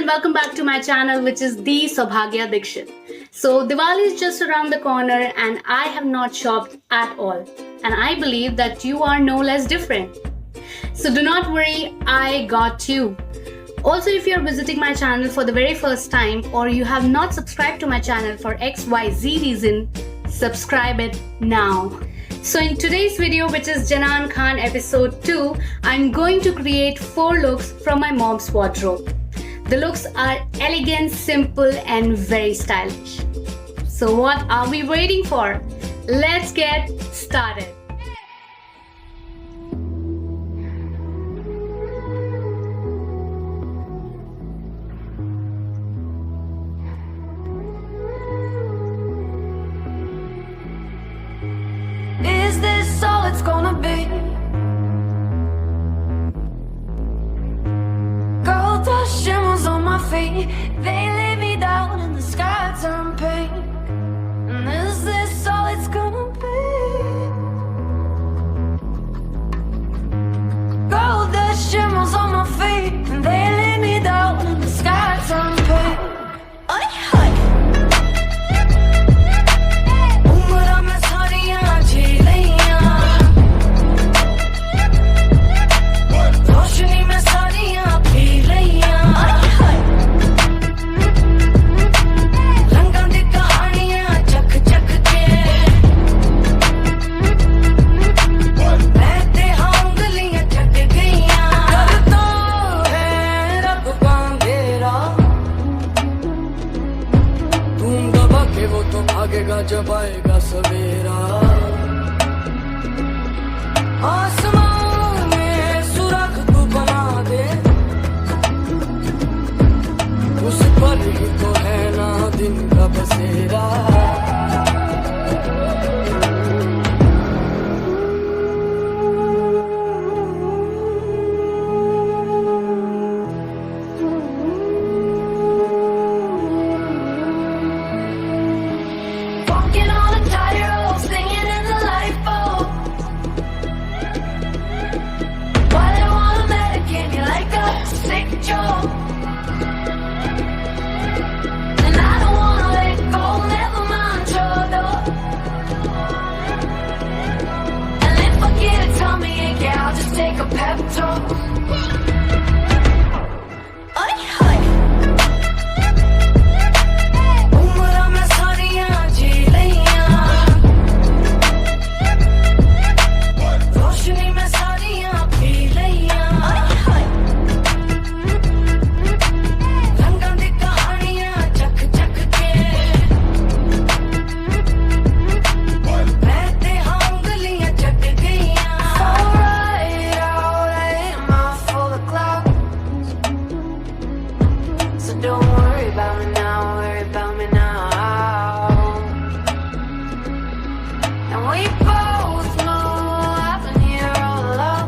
welcome back to my channel, which is the Saubhagyadixit. So Diwali is just around the corner and I have not shopped at all, and I believe that you are no less different. So do not worry, I got you. Also, if you are visiting my channel for the very first time or you have not subscribed to my channel for XYZ reason, subscribe it now. So in today's video, which is Janan Khan episode 2, I'm going to create 4 looks from my mom's wardrobe. The looks are elegant, simple and very stylish. So what are we waiting for? Let's get started. Is this all it's gonna be? Gold dust shimmers on my feet, they lay me down and the sky turn pink. And is this all it's gonna be? Gold dust shimmers on my feet, and they lay me down and the sky turn pink. Ay, ay. Umra mein sariyan jheeliyan, roshni mein sariyan pee liyan. Ay, ay. Rangan di kahaniyan chak chak ke, behte ungaliyan chak gayiyan. Karta hai rab bandera, तुम दबा के वो तो भागेगा जब आएगा सवेरा. आसमान में सुराख तू बना दे, उस पर ही तो है ना दिन का बसेरा. Walking on a tightrope, singing in the lifeboat. Why they wanna medicate me like a sick joke? And I don't wanna let go, never mind your door. And if I get a tummy ache, yeah, I'll just take a pep talk. Ay, ay. Umra mein sariyan jheeliyan, roshni mein sariyan pee liyan. Ay, ay. Rangan di kahaniyan chak chak ke, behte ungaliyan chak gayiyan. So right out, I'm out for the clouds. So don't worry about me now, worry about me now. And we both know I've been here all along.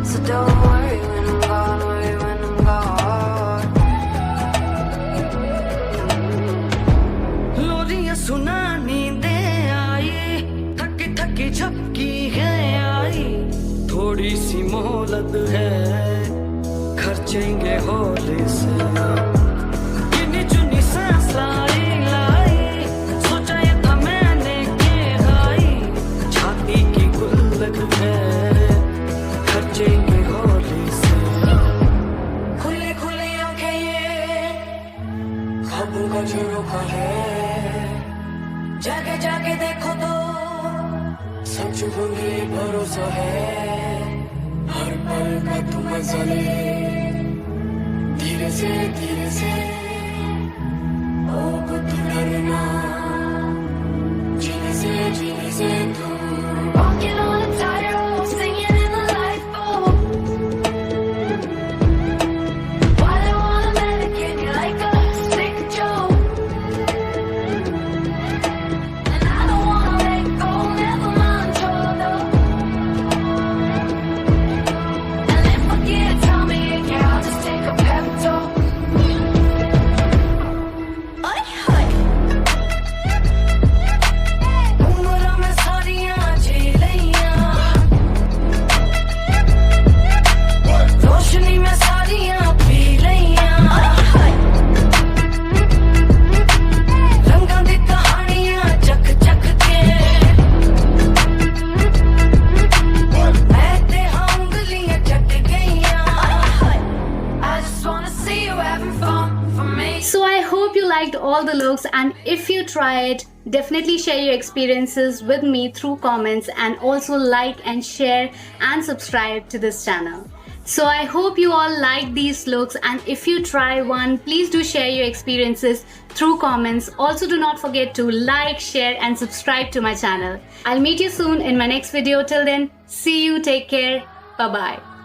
So don't worry when I'm gone, worry when I'm gone. लोरियां सुना नींदें आई, थकी थकी झपकी है आई. थोड़ी सी मोहलत है, खर्चेंगे होली से. गिनी चुनी सांस लाई लाई, सोचा ये था मैंने के हाई. छाती की गुल्लक है, खर्चेंगे होली से. खुली खुली आंखें ये ख्वाबों का झरोखा है. जाके जाके देखो तो सच बोले भरोसा है. हर पल का तुम मजा ले, धीरे से ओ कुछ डरना, जीने से तू. Walking on a tightrope, singing in the lifeboat. Why they wanna medicate me like a sick joke? And I don't wanna let go, never mind your door. And if I get a tummy ache, yeah, I'll just take a pep talk. Ay, ay. Umra mein sariyan liked all the looks, and if you try it, definitely share your experiences with me through comments, and also like and share and subscribe to this channel. So I hope you all like these looks, and if you try one, please do share your experiences through comments. Also, do not forget to like, share and subscribe to my channel. I'll meet you soon in my next video. Till then, see you, take care, bye bye.